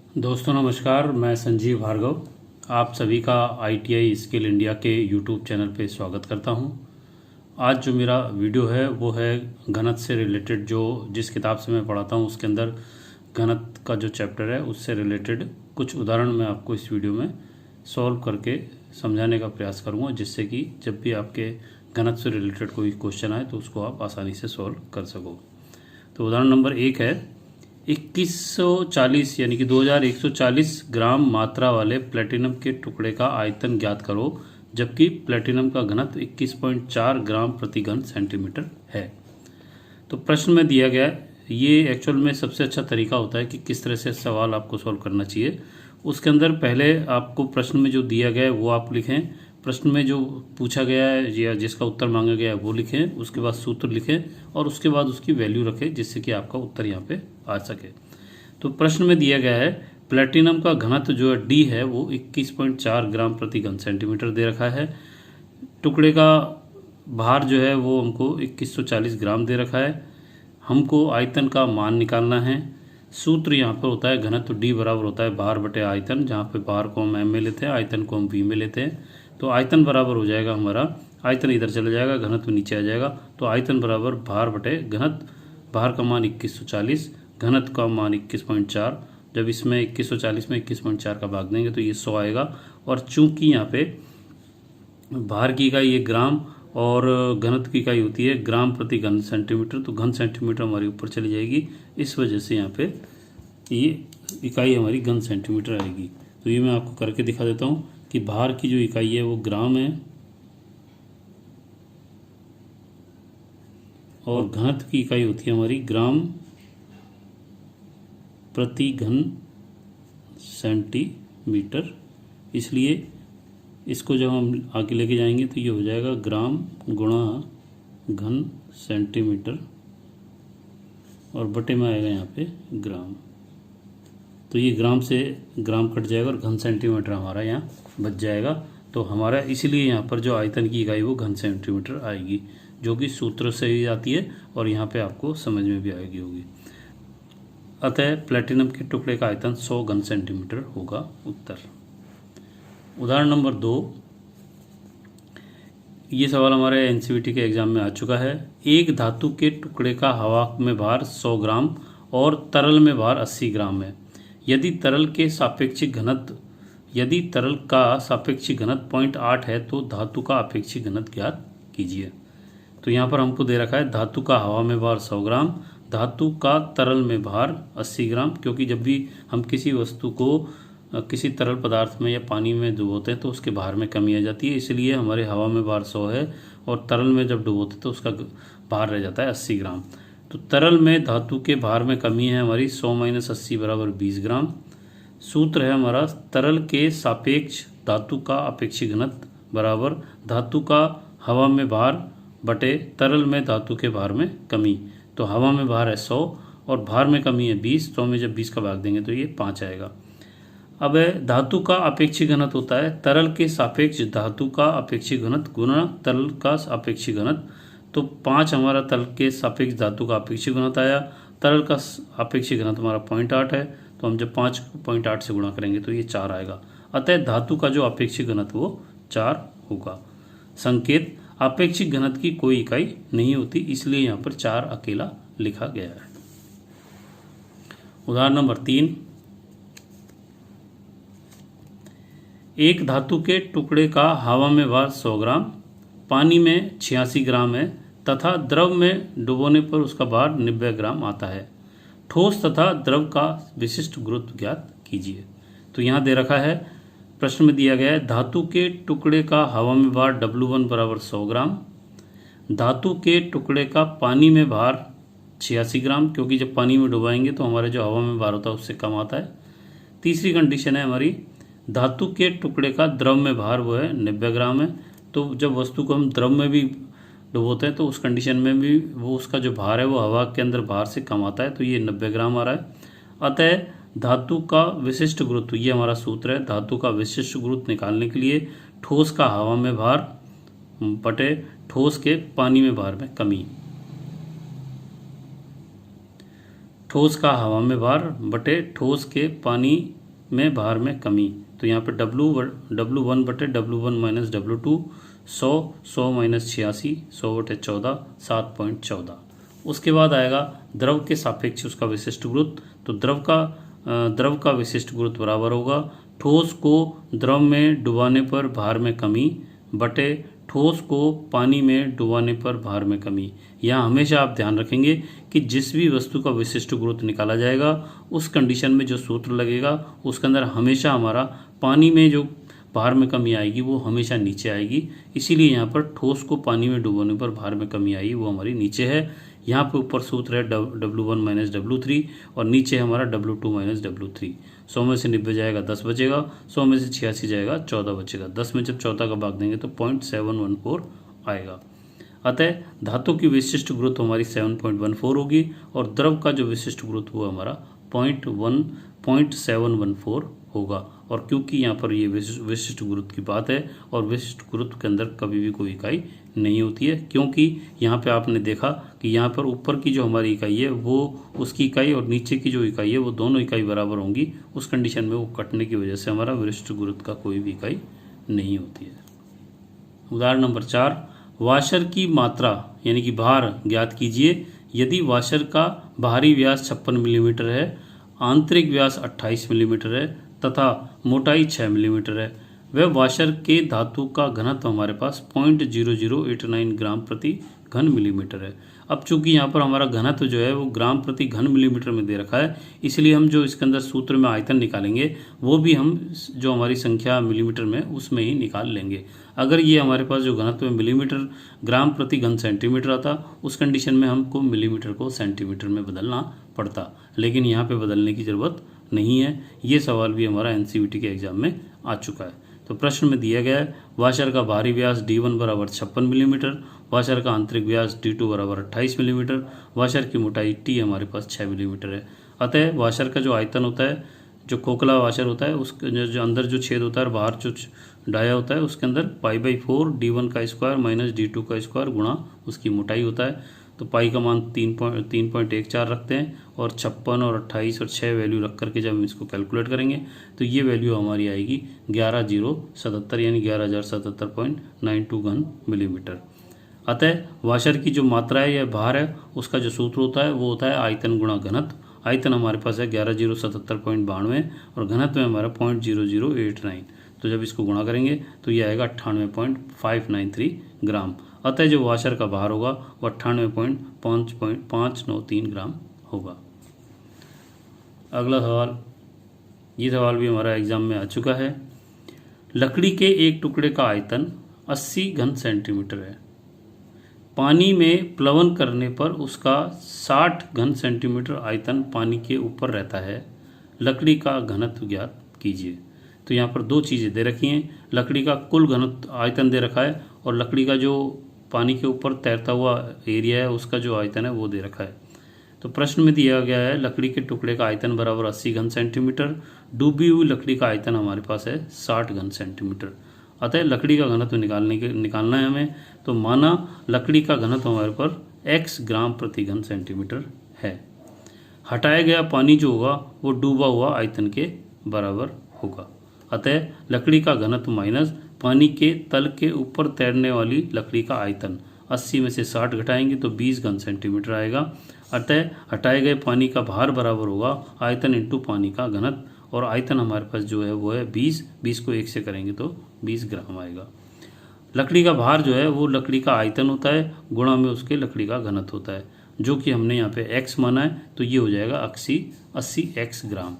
दोस्तों नमस्कार, मैं संजीव भार्गव आप सभी का ITI स्किल इंडिया के YouTube चैनल पे स्वागत करता हूं। आज जो मेरा वीडियो है वो है घनत्व से रिलेटेड। जो जिस किताब से मैं पढ़ाता हूं उसके अंदर घनत्व का जो चैप्टर है उससे रिलेटेड कुछ उदाहरण मैं आपको इस वीडियो में सॉल्व करके समझाने का प्रयास करूँगा, जिससे कि जब भी आपके घनत्व से रिलेटेड कोई क्वेश्चन आए तो उसको आप आसानी से सॉल्व कर सको। तो उदाहरण नंबर 1 है 2140 यानी कि 2140 ग्राम मात्रा वाले प्लेटिनम के टुकड़े का आयतन ज्ञात करो, जबकि प्लेटिनम का घनत्व 21.4 ग्राम प्रति घन सेंटीमीटर है। तो प्रश्न में दिया गया है, ये एक्चुअल में सबसे अच्छा तरीका होता है कि किस तरह से सवाल आपको सॉल्व करना चाहिए। उसके अंदर पहले आपको प्रश्न में जो दिया गया है वो आप लिखें, प्रश्न में जो पूछा गया है या जिसका उत्तर मांगा गया है वो लिखें, उसके बाद सूत्र लिखें और उसके बाद उसकी वैल्यू रखें, जिससे कि आपका उत्तर यहाँ पे आ सके। तो प्रश्न में दिया गया है प्लेटिनम का घनत्व जो है डी है वो 21.4 ग्राम प्रति घन सेंटीमीटर दे रखा है। टुकड़े का भार जो है वो हमको 2140 ग्राम दे रखा है। हमको आयतन का मान निकालना है। सूत्र यहाँ पर होता है घनत्व डी बराबर होता है भार बटे आयतन, जहाँ पे भार को हम एम में लेते हैं, आयतन को हम वी में लेते हैं। तो आयतन बराबर हो जाएगा हमारा, आयतन इधर चला जाएगा, घनत्व नीचे आ जाएगा। तो आयतन बराबर भार बटे घनत्व, भार का मान 2140, घनत्व का मान 21.4। जब इसमें 2140 में 21.4 का भाग देंगे तो ये 100 आएगा। और चूंकि यहाँ पे भार की इकाई ये ग्राम और घनत्व की इकाई होती है ग्राम प्रति घन सेंटीमीटर, तो घन सेंटीमीटर हमारी ऊपर चली जाएगी। इस वजह से यहाँ पे ये इकाई हमारी घन सेंटीमीटर आएगी। तो ये मैं आपको करके दिखा देता हूँ कि भार की जो इकाई है वो ग्राम है और घनत्व की इकाई होती है हमारी ग्राम प्रति घन सेंटीमीटर। इसलिए इसको जब हम आगे लेके जाएंगे तो ये हो जाएगा ग्राम गुणा घन सेंटीमीटर और बटे में आएगा यहाँ पे ग्राम। तो ये ग्राम से ग्राम कट जाएगा और घन सेंटीमीटर हमारा यहाँ बच जाएगा। तो हमारा इसीलिए यहाँ पर जो आयतन की इकाई वो घन सेंटीमीटर आएगी, जो कि सूत्र से ही आती है और यहाँ पे आपको समझ में भी आएगी होगी। अतः प्लेटिनम के टुकड़े का आयतन 100 घन सेंटीमीटर होगा उत्तर। उदाहरण नंबर 2, ये सवाल हमारे एनसीईआरटी के एग्जाम में आ चुका है। एक धातु के टुकड़े का हवा में भार 100 ग्राम और तरल में भार 80 ग्राम है। यदि तरल का सापेक्षिक घनत्व 0.8 है तो धातु का अपेक्षित घनत्व ज्ञात कीजिए। तो यहाँ पर हमको दे रखा है धातु का हवा में भार 100 ग्राम, धातु का तरल में भार 80 ग्राम। क्योंकि जब भी हम किसी वस्तु को किसी तरल पदार्थ में या पानी में डुबोते हैं तो उसके भार में कमी आ जाती है, इसलिए हमारे हवा में भार 100 है और तरल में जब डुबोते हैं तो उसका भार रह जाता है 80 ग्राम। तो तरल में धातु के भार में कमी है हमारी 100 - 80 बराबर 20 ग्राम। सूत्र है हमारा तरल के सापेक्ष धातु का अपेक्षित घनत्व बराबर धातु का हवा में भार बटे तरल में धातु के भार में कमी। तो हवा में भार है 100 और भार में कमी है 20, 100 में जब 20 का भाग देंगे तो ये 5 आएगा। अब धातु का अपेक्षित घनत्व होता है तरल के सापेक्ष धातु का अपेक्षित घनत्व गुणा तरल का अपेक्षित घनत्व। तो 5 हमारा तरल के सापेक्ष धातु का अपेक्षित घनत्व आया, तरल का अपेक्षित घनत्व हमारा 0.8 है, तो हम जब 5 को 0.8 से गुणा करेंगे तो ये 4 आएगा। अतः धातु का जो अपेक्षित घनत्व वो 4 होगा। संकेत अपेक्षित घनत्व की कोई इकाई नहीं होती, इसलिए यहाँ पर 4 अकेला लिखा गया है। उदाहरण नंबर 3, एक धातु के टुकड़े का हवा में भार 100 ग्राम, पानी में 86 ग्राम है तथा द्रव में डुबोने पर उसका भार 90 ग्राम आता है। ठोस तथा द्रव का विशिष्ट गुरुत्व ज्ञात कीजिए। तो यहाँ दे रखा है, प्रश्न में दिया गया है धातु के टुकड़े का हवा में भार W1 बराबर 100 ग्राम, धातु के टुकड़े का पानी में भार 86 ग्राम, क्योंकि जब पानी में डुबाएंगे तो हमारे जो हवा में भार होता है उससे कम आता है। तीसरी कंडीशन है हमारी धातु के टुकड़े का द्रव में भार वो है 90 ग्राम है। तो जब वस्तु को हम द्रव में भी डुबोते हैं तो उस कंडीशन में भी वो उसका जो भार है वो हवा के अंदर भार से कम आता है, तो ये 90 ग्राम आ रहा है। अतः धातु का विशिष्ट गुरुत्व, ये हमारा सूत्र है, धातु का विशिष्ट गुरुत्व निकालने के लिए ठोस का हवा में भार बटे ठोस के पानी में भार में कमी। ठोस का हवा में भार बटे ठोस के पानी में भार में कमी। तो यहाँ पे W1 बटे W1 माइनस W2 100 माइनस 86 100 बटे 14 7.14। उसके बाद आएगा द्रव के सापेक्ष उसका विशिष्ट गुरुत्व। तो द्रव का विशिष्ट गुरुत्व बराबर होगा ठोस को द्रव में डुबाने पर भार में कमी बटे ठोस को पानी में डुबाने पर भार में कमी। यहाँ हमेशा आप ध्यान रखेंगे कि जिस भी वस्तु का विशिष्ट गुरुत्व निकाला जाएगा उस कंडीशन में जो सूत्र लगेगा उसके अंदर हमेशा हमारा पानी में जो भार में कमी आएगी वो हमेशा नीचे आएगी। इसीलिए यहाँ पर ठोस को पानी में डुबाने पर भार में कमी आई वो हमारी नीचे है। यहाँ पे ऊपर सूत्र है W1 माइनस W3 और नीचे हमारा W2 माइनस W3। 100 में से 90 जाएगा 10 बचेगा, 100 में से 86 जाएगा 14 बचेगा। 10 में जब 14 का भाग देंगे तो 0.714 आएगा। अतः धातु की विशिष्ट गुरुत्व हमारी 7.14 होगी और द्रव का जो विशिष्ट गुरुत्व वो हमारा 0.714 होगा। और क्योंकि यहाँ पर ये विशिष्ट गुरुत्व की बात है और विशिष्ट गुरुत्व के अंदर कभी भी कोई इकाई नहीं होती है, क्योंकि यहाँ पे आपने देखा कि यहाँ पर ऊपर की जो हमारी इकाई है वो उसकी इकाई और नीचे की जो इकाई है वो दोनों इकाई बराबर होंगी। उस कंडीशन में वो कटने की वजह से हमारा विशिष्ट गुरुत्व का कोई भी इकाई नहीं होती है। उदाहरण नंबर 4, वाशर की मात्रा यानी कि भार ज्ञात कीजिए। यदि वाशर का बाहरी व्यास 56 मिलीमीटर है, आंतरिक व्यास 28 मिलीमीटर है तथा मोटाई 6 मिलीमीटर है, वह वाशर के धातु का घनत्व हमारे पास 0.0089 ग्राम प्रति घन मिलीमीटर है। अब चूंकि यहाँ पर हमारा घनत्व जो है वो ग्राम प्रति घन मिलीमीटर में दे रखा है, इसलिए हम जो इसके अंदर सूत्र में आयतन निकालेंगे वो भी हम जो हमारी संख्या मिलीमीटर में उसमें ही निकाल लेंगे। अगर ये हमारे पास जो घनत्व है मिलीमीटर ग्राम प्रति घन सेंटीमीटर आता, उस कंडीशन में हमको मिलीमीटर को सेंटीमीटर में बदलना पड़ता, लेकिन यहाँ पे बदलने की ज़रूरत नहीं है। ये सवाल भी हमारा एनसीईआरटी के एग्जाम में आ चुका है। तो प्रश्न में दिया गया है वाशर का बाहरी व्यास D1 बराबर 56 मिलीमीटर, वाशर का आंतरिक व्यास D2 बराबर 28 मिलीमीटर, वाशर की मोटाई T हमारे पास 6 मिलीमीटर है। अतः वाशर का जो आयतन होता है, जो खोखला वाशर होता है उसके जो अंदर जो छेद होता है और बाहर जो डाया होता है उसके अंदर π/4 D1 का स्क्वायर माइनस D2 का स्क्वायर गुणा उसकी मोटाई होता है। तो पाई का मान 3.14 रखते हैं और 56 और 28 और 6 वैल्यू रख करके जब हम इसको कैलकुलेट करेंगे तो ये वैल्यू हमारी आएगी 11077 यानी 11077.92 घन मिलीमीटर। अतः वाशर की जो मात्रा है या भार है उसका जो सूत्र होता है वो होता है आयतन गुणा घनत्व। आयतन हमारे पास है 11077.92 और घनत्व है हमारा 0.0089। तो जब इसको गुणा करेंगे तो ये आएगा 98.593 ग्राम। अतः जो वाशर का भार होगा वो 98.593 ग्राम होगा। अगला सवाल, ये सवाल भी हमारा एग्जाम में आ चुका है। लकड़ी के एक टुकड़े का आयतन 80 घन सेंटीमीटर है। पानी में प्लवन करने पर उसका 60 घन सेंटीमीटर आयतन पानी के ऊपर रहता है। लकड़ी का घनत्व ज्ञात कीजिए। तो यहाँ पर दो चीज़ें दे रखी हैं, लकड़ी का कुल घनत्व आयतन दे रखा है और लकड़ी का जो पानी के ऊपर तैरता हुआ एरिया है उसका जो आयतन है वो दे रखा है। तो प्रश्न में दिया गया है लकड़ी के टुकड़े का आयतन बराबर 80 घन सेंटीमीटर, डूबी हुई लकड़ी का आयतन हमारे पास है 60 घन सेंटीमीटर। अतः लकड़ी का घनत्व निकालना है हमें। तो माना लकड़ी का घनत्व हमारे पर x ग्राम प्रति घन सेंटीमीटर है। हटाया गया पानी जो होगा वो डूबा हुआ आयतन के बराबर होगा। अतः लकड़ी का घनत्व माइनस पानी के तल के ऊपर तैरने वाली लकड़ी का आयतन, 80 में से 60 घटाएंगे तो 20 घन सेंटीमीटर आएगा। अतः हटाए गए पानी का भार बराबर होगा आयतन इंटू पानी का घनत्व, और आयतन हमारे पास जो है वो है 20 को 1 से करेंगे तो 20 ग्राम आएगा। लकड़ी का भार जो है वो लकड़ी का आयतन होता है गुणा में उसके लकड़ी का घनत्व होता है, जो कि हमने यहाँ पे x माना है तो ये हो जाएगा 80 x ग्राम।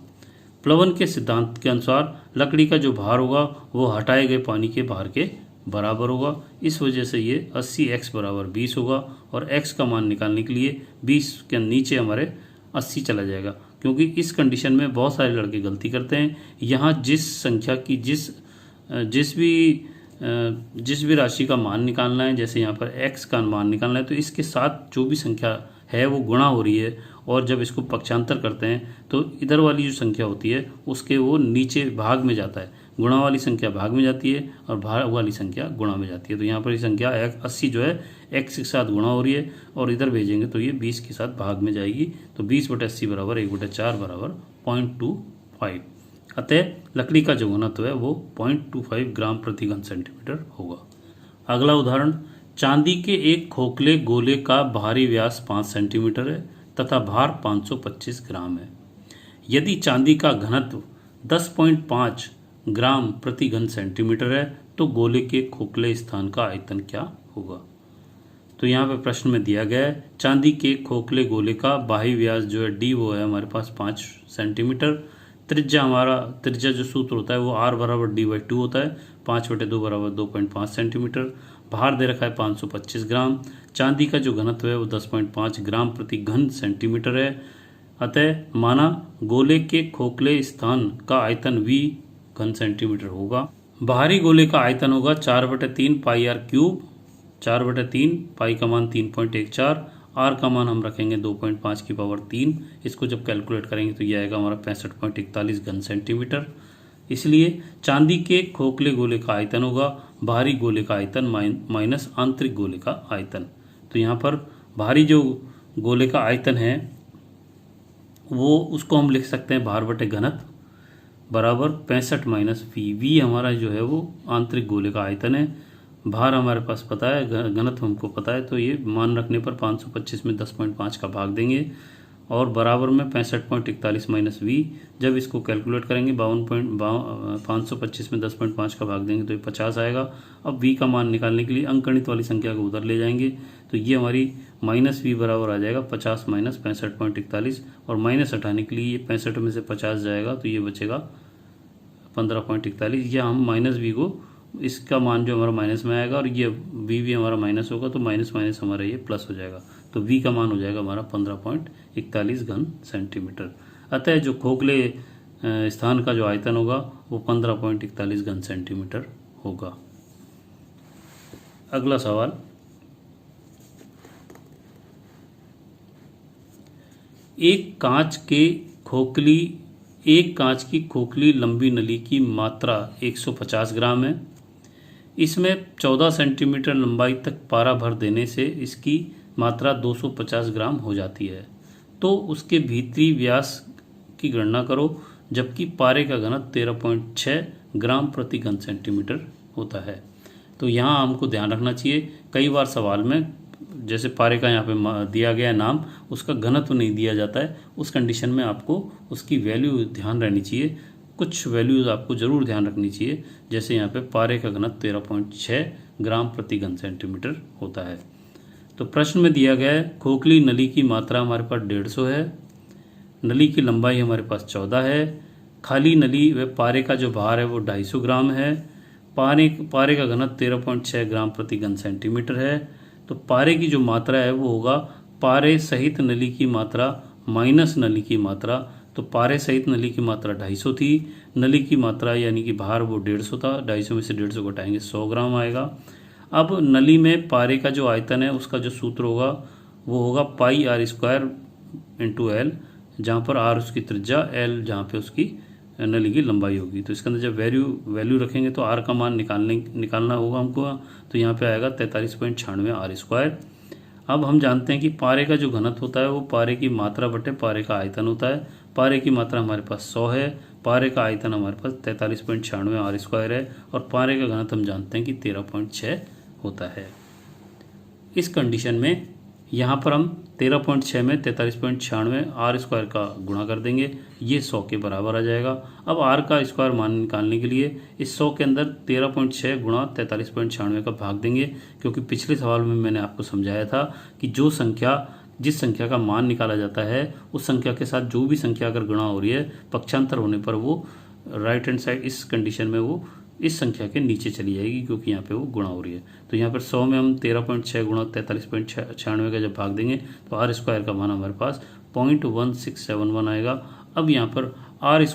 प्लवन के सिद्धांत के अनुसार लकड़ी का जो भार होगा वो हटाए गए पानी के भार के बराबर होगा। इस वजह से ये 80x बराबर 20 होगा और x का मान निकालने के लिए 20 के नीचे हमारे 80 चला जाएगा, क्योंकि इस कंडीशन में बहुत सारे लड़के गलती करते हैं। यहाँ जिस संख्या की जिस भी राशि का मान निकालना है, जैसे यहाँ पर x का मान निकालना है तो इसके साथ जो भी संख्या है वो गुणा हो रही है, और जब इसको पक्षांतर करते हैं तो इधर वाली जो संख्या होती है उसके वो नीचे भाग में जाता है, गुणा वाली संख्या भाग में जाती है और भाग वाली संख्या गुणा में जाती है। तो यहाँ पर ये संख्या 80 जो है x के साथ गुणा हो रही है और इधर भेजेंगे तो ये 20 के साथ भाग में जाएगी। तो 20/80 बराबर 1/4 बराबर 0.25। अतः लकड़ी का जो घनत्व है वो 0.25 ग्राम प्रति घन सेंटीमीटर होगा। अगला उदाहरण, चांदी के एक खोखले गोले का बाहरी व्यास 5 सेंटीमीटर है तथा भार 525 ग्राम है। यदि चांदी का घनत्व 10.5 ग्राम प्रति घन सेंटीमीटर है तो गोले के खोखले स्थान का आयतन क्या होगा। तो यहाँ पे प्रश्न में दिया गया है चांदी के खोखले गोले का बाह्य व्यास जो है डी वो है हमारे पास 5 सेंटीमीटर। त्रिज्या जो सूत्र होता है वो r बराबर d/2 होता है, 5/2 बराबर 2.5 सेंटीमीटर। भार दे रखा है 525 ग्राम। चांदी का जो घनत्व है वो 10.5 ग्राम प्रति घन सेंटीमीटर है। अतः माना गोले के खोखले स्थान का आयतन v घन सेंटीमीटर होगा। बाहरी गोले का आयतन होगा 4/3 पाई r क्यूब, 4/3 पाई का मान 3.14, आर का मान हम रखेंगे 2.5 की पावर 3। इसको जब कैलकुलेट करेंगे तो ये आएगा हमारा 65.41 घन सेंटीमीटर। इसलिए चांदी के खोखले गोले का आयतन होगा बाहरी गोले का आयतन माइनस आंतरिक गोले का आयतन। तो यहाँ पर बाहरी जो गोले का आयतन है वो उसको हम लिख सकते हैं भार बटे घनत्व बराबर 65 माइनस वी। वी हमारा जो है वो आंतरिक गोले का आयतन है, भार हमारे पास पता है, घनत्व हमको पता है, तो ये मान रखने पर 525 में 10.5 का भाग देंगे और बराबर में 65.41 माइनस वी। जब इसको कैलकुलेट करेंगे 525 में 10.5 का भाग देंगे तो ये 50 आएगा। अब वी का मान निकालने के लिए अंकगणित वाली संख्या को उधर ले जाएंगे तो ये हमारी माइनस वी बराबर आ जाएगा 50 माइनस 65.41 और माइनस हटाने के लिए ये 65 में से 50 जाएगा तो ये बचेगा 15.41। या हम माइनस वी को इसका मान जो हमारा माइनस में आएगा और ये वी भी हमारा माइनस होगा तो माइनस माइनस हमारा ये प्लस हो जाएगा तो वी का मान हो जाएगा हमारा 15.41 घन सेंटीमीटर। अतः जो खोखले स्थान का जो आयतन होगा वो 15.41 घन सेंटीमीटर होगा। अगला सवाल, एक कांच की खोखली लंबी नली की मात्रा 150 ग्राम है। इसमें 14 सेंटीमीटर लंबाई तक पारा भर देने से इसकी मात्रा 250 ग्राम हो जाती है। तो उसके भीतरी व्यास की गणना करो जबकि पारे का घनत्व 13.6 ग्राम प्रति घन सेंटीमीटर होता है। तो यहाँ हमको ध्यान रखना चाहिए, कई बार सवाल में जैसे पारे का यहाँ पे दिया गया नाम, उसका घनत्व नहीं दिया जाता है, उस कंडीशन में आपको उसकी वैल्यू ध्यान रहनी चाहिए। कुछ वैल्यूज आपको जरूर ध्यान रखनी चाहिए, जैसे यहाँ पे पारे का घनत्व 13.6 ग्राम प्रति घन सेंटीमीटर होता है। तो प्रश्न में दिया गया है खोखली नली की मात्रा हमारे पास 150 है, नली की लंबाई हमारे पास 14 है, खाली नली व पारे का जो भार है वो 250 ग्राम है, पारे का घनत्व 13.6 ग्राम प्रति घन सेंटीमीटर है। तो पारे की जो मात्रा है वो होगा पारे सहित नली की मात्रा माइनस नली की मात्रा। तो पारे सहित नली की मात्रा 250 थी, नली की मात्रा यानी कि भार वो 150 था, 250 में से 150 घटाएंगे 100 ग्राम आएगा। अब नली में पारे का जो आयतन है उसका जो सूत्र होगा वो होगा पाई r स्क्वायर इंटू एल, जहाँ पर r उसकी त्रिज्या, एल जहाँ पे उसकी नली की लंबाई होगी। तो इसके अंदर जब वैल्यू रखेंगे तो r का मान निकालना होगा हमको, तो यहाँ पे आएगा 43.96 r स्क्वायर। अब हम जानते हैं कि पारे का जो घनत्व होता है वो पारे की मात्रा बटे पारे का आयतन होता है। पारे की मात्रा हमारे पास 100 है, पारे का आयतन हमारे पास 43.96 r स्क्वायर है और पारे का घनत्व हम जानते हैं कि 13.6 होता है। इस कंडीशन में यहाँ पर हम 13.6 में 43.96 r स्क्वायर का गुणा कर देंगे, ये 100 के बराबर आ जाएगा। अब r का स्क्वायर मान निकालने के लिए इस 100 के अंदर 13.6 गुणा 43.96 का भाग देंगे, क्योंकि पिछले सवाल में मैंने आपको समझाया था कि जिस संख्या का मान निकाला जाता है उस संख्या के साथ जो भी संख्या अगर गुणा हो रही है पक्षांतर होने पर वो राइट हैंड साइड इस कंडीशन में वो इस संख्या के नीचे चली जाएगी, क्योंकि यहाँ पे वो गुणा हो रही है। तो यहाँ पर 100 में हम 13.6 गुणा 43.96 का जब भाग देंगे तो r स्क्वायर का मान हमारे पास 0.1671 आएगा। अब यहाँ पर r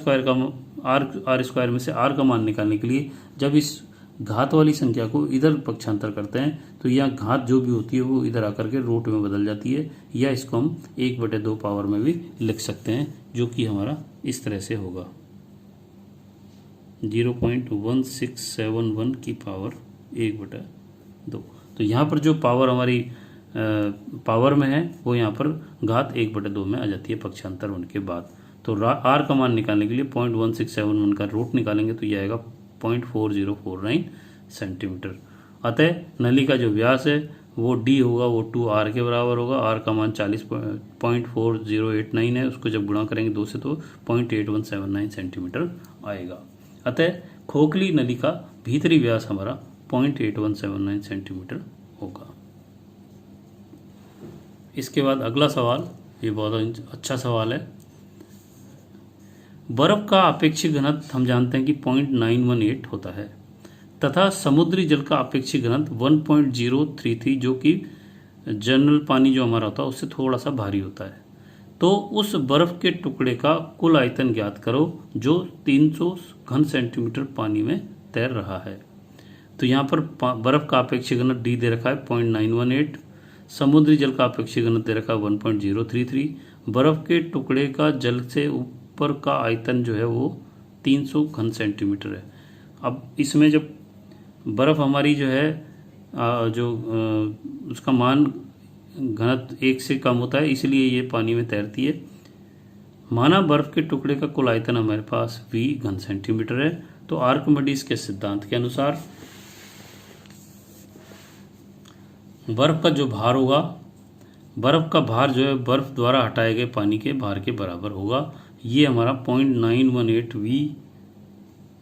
स्क्वायर में से r का मान निकालने के लिए जब इस घात वाली संख्या को इधर पक्षांतर करते हैं तो यहाँ घात जो भी होती है वो इधर आकर के रूट में बदल जाती है, या इसको हम 1/2 पावर में भी लिख सकते हैं, जो कि हमारा इस तरह से होगा 0.1671 की पावर 1/2। तो यहाँ पर जो पावर हमारी पावर में है वो यहाँ पर घात 1/2 में आ जाती है पक्षांतर होने के बाद। तो आर का मान निकालने के लिए 0.1671 का रूट निकालेंगे तो ये आएगा 0.4049 सेंटीमीटर। अतः नली का जो व्यास है वो डी होगा, वो 2r के बराबर होगा। आर का मान 40.4089 है, उसको जब गुणा करेंगे 2 से तो 0.8179 सेंटीमीटर आएगा। अतः खोखली नली का भीतरी व्यास हमारा 0.8179 सेंटीमीटर होगा। इसके बाद अगला सवाल, ये बहुत अच्छा सवाल है। बर्फ का अपेक्षित घनत्व हम जानते हैं कि 0.918 होता है तथा समुद्री जल का अपेक्षित घनत्व 1.033 जो कि जनरल पानी जो हमारा होता है उससे थोड़ा सा भारी होता है। तो उस बर्फ के टुकड़े का कुल आयतन ज्ञात करो जो 300 घन सेंटीमीटर पानी में तैर रहा है। तो यहाँ पर बर्फ का अपेक्षित घनत्व डी दे रखा है 0.918, समुद्री जल का अपेक्षित घनत्व दे रखा है 1.033, बर्फ के टुकड़े का जल से ऊपर का आयतन जो है वो 300 घन सेंटीमीटर है। अब इसमें जब बर्फ हमारी जो है उसका मान घनत्व 1 से कम होता है, इसलिए ये पानी में तैरती है। माना बर्फ के टुकड़े का कुल आयतन हमारे पास v घन सेंटीमीटर है। तो आर्किमिडीज के सिद्धांत के अनुसार बर्फ का जो भार होगा, बर्फ का भार जो है बर्फ द्वारा हटाए गए पानी के भार के बराबर होगा। ये हमारा 0.918 v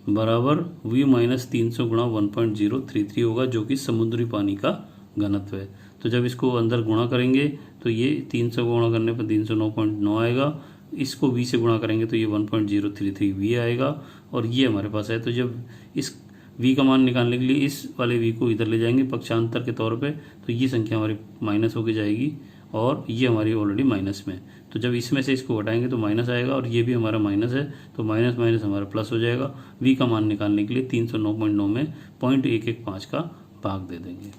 बराबर v माइनस 300 गुणा 1.033 होगा जो कि समुद्री पानी का घनत्व है। तो जब इसको अंदर गुणा करेंगे तो ये 300 गुणा करने पर 309.9 आएगा, इसको v से गुणा करेंगे तो ये 1.033 v आएगा और ये हमारे पास है। तो जब इस v का मान निकालने के लिए इस वाले v को इधर ले जाएंगे पक्षांतर के तौर पे, तो ये संख्या हमारी माइनस होके जाएगी और ये हमारी ऑलरेडी माइनस में। तो जब इसमें से इसको हटाएंगे तो माइनस आएगा और ये भी हमारा माइनस है, तो माइनस माइनस हमारा प्लस हो जाएगा। v का मान निकालने के लिए 309.9 में 0.115 का भाग दे देंगे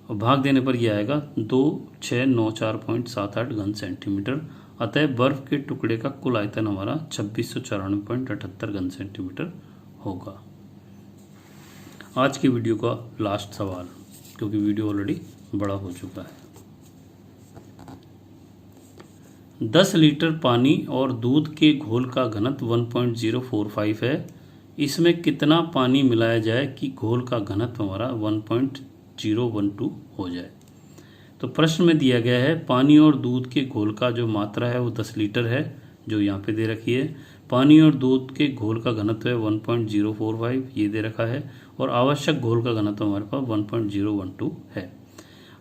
और भाग देने पर यह आएगा 2694.78 घन सेंटीमीटर। अतः बर्फ के टुकड़े का कुल आयतन हमारा 2694.78 घन सेंटीमीटर होगा। आज की वीडियो का लास्ट सवाल, क्योंकि वीडियो ऑलरेडी बड़ा हो चुका है। 10 लीटर पानी और दूध के घोल का घनत्व 1.045 है। इसमें कितना पानी मिलाया जाए कि घोल का घनत्व हमारा 1.012 हो जाए। तो प्रश्न में दिया गया है पानी और दूध के घोल का जो मात्रा है वो 10 लीटर है, जो यहाँ पे दे रखी है। पानी और दूध के घोल का घनत्व है 1.045, ये दे रखा है, और आवश्यक घोल का घनत्व हमारे पास 1.012 है।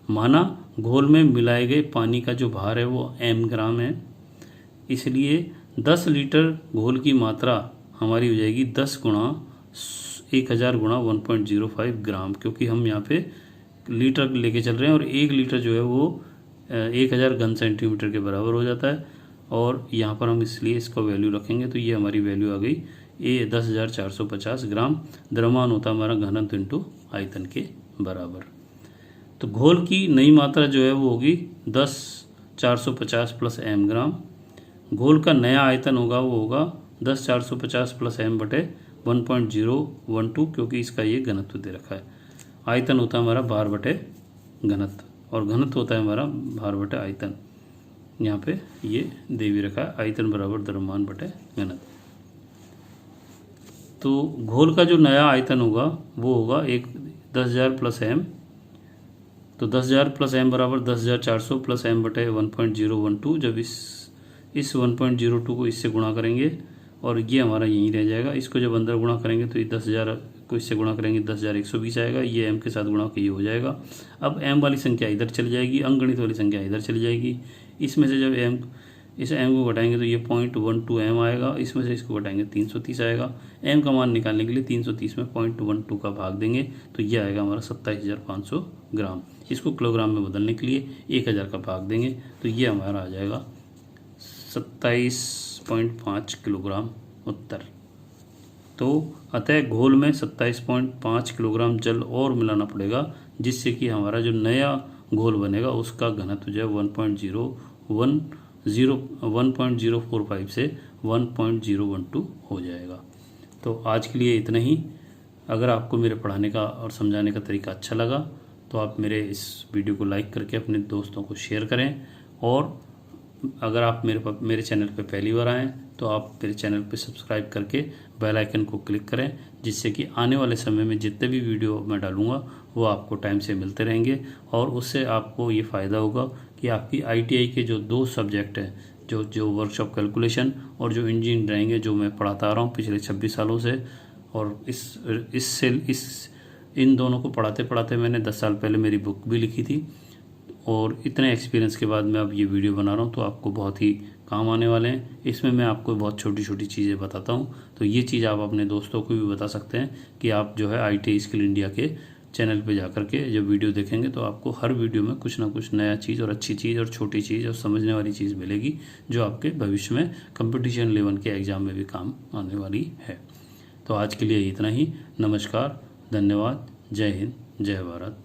माना घोल में मिलाए गए पानी का जो भार है वो m ग्राम है, इसलिए 10 लीटर घोल की मात्रा हमारी हो जाएगी 10 गुणा 1000 गुणा 1.05 ग्राम, क्योंकि हम यहाँ पे लीटर लेके चल रहे हैं और 1 लीटर जो है वो 1000 घन सेंटीमीटर के बराबर हो जाता है और यहाँ पर हम इसलिए इसका वैल्यू रखेंगे। तो ये हमारी वैल्यू आ गई 10,450 ग्राम। द्रव्यमान होता है हमारा घनत्व इंटू आयतन के बराबर। तो घोल की नई मात्रा जो है वो होगी 10,450 प्लस m ग्राम। घोल का नया आयतन होगा वो होगा 10,450 प्लस m बटे 1.012, क्योंकि इसका ये घनत्व दे रखा है। आयतन होता है हमारा भार बटे घनत्व और घनत्व होता है हमारा भार बटे आयतन। यहाँ पे ये दे भी रखा है, आयतन बराबर द्रव्यमान बटे घनत्व। तो घोल का जो नया आयतन होगा वो होगा 10,000 प्लस m, तो 10,000 प्लस m बराबर 10,400 प्लस m बटे 1.012। जब इस 1.02 को इससे गुणा करेंगे और ये हमारा यहीं रह जाएगा। इसको जब अंदर गुणा करेंगे तो ये 10,000 को इससे गुणा करेंगे 10,120 आएगा। ये m के साथ गुणा के ये हो जाएगा। अब m वाली संख्या इधर चली जाएगी, अंकगणित वाली संख्या इधर चली जाएगी। इसमें से जब इस m को घटाएंगे तो ये 0.12 m आएगा, इसमें से इसको घटाएंगे 330 आएगा। m का मान निकालने के लिए 330 में 0.12 का भाग देंगे तो ये आएगा हमारा 27,500 ग्राम। इसको किलोग्राम में बदलने के लिए 1000 का भाग देंगे तो ये हमारा आ जाएगा 27.5 किलोग्राम उत्तर। तो अतः घोल में 27.5 किलोग्राम जल और मिलाना पड़ेगा, जिससे कि हमारा जो नया घोल बनेगा उसका घनत्व जो है 1.045 से 1.012 हो जाएगा। तो आज के लिए इतना ही। अगर आपको मेरे पढ़ाने का और समझाने का तरीका अच्छा लगा तो आप मेरे इस वीडियो को लाइक करके अपने दोस्तों को शेयर करें और अगर आप मेरे चैनल पे पहली बार आएँ तो आप मेरे चैनल पे सब्सक्राइब करके बेल आइकन को क्लिक करें, जिससे कि आने वाले समय में जितने भी वीडियो मैं डालूँगा वो आपको टाइम से मिलते रहेंगे। और उससे आपको ये फ़ायदा होगा कि आपकी ITI के जो 2 सब्जेक्ट हैं, जो वर्कशॉप कैलकुलेशन और जो इंजीनियरिंग ड्राइंग है, जो मैं पढ़ाता आ रहा हूँ पिछले 26 सालों से, और इन दोनों को पढ़ाते पढ़ाते मैंने 10 साल पहले मेरी बुक भी लिखी थी। और इतने एक्सपीरियंस के बाद मैं अब ये वीडियो बना रहा हूँ, तो आपको बहुत ही काम आने वाले हैं। इसमें मैं आपको बहुत छोटी छोटी चीज़ें बताता हूँ, तो ये चीज़ आप अपने दोस्तों को भी बता सकते हैं कि आप जो है ITI स्किल इंडिया के चैनल पे जा कर के जब वीडियो देखेंगे तो आपको हर वीडियो में कुछ ना कुछ नया चीज़ और अच्छी चीज़ और छोटी चीज़ और समझने वाली चीज़ मिलेगी, जो आपके भविष्य में कंपटीशन लेवल के एग्ज़ाम में भी काम आने वाली है। तो आज के लिए इतना ही। नमस्कार, धन्यवाद, जय हिंद, जय भारत।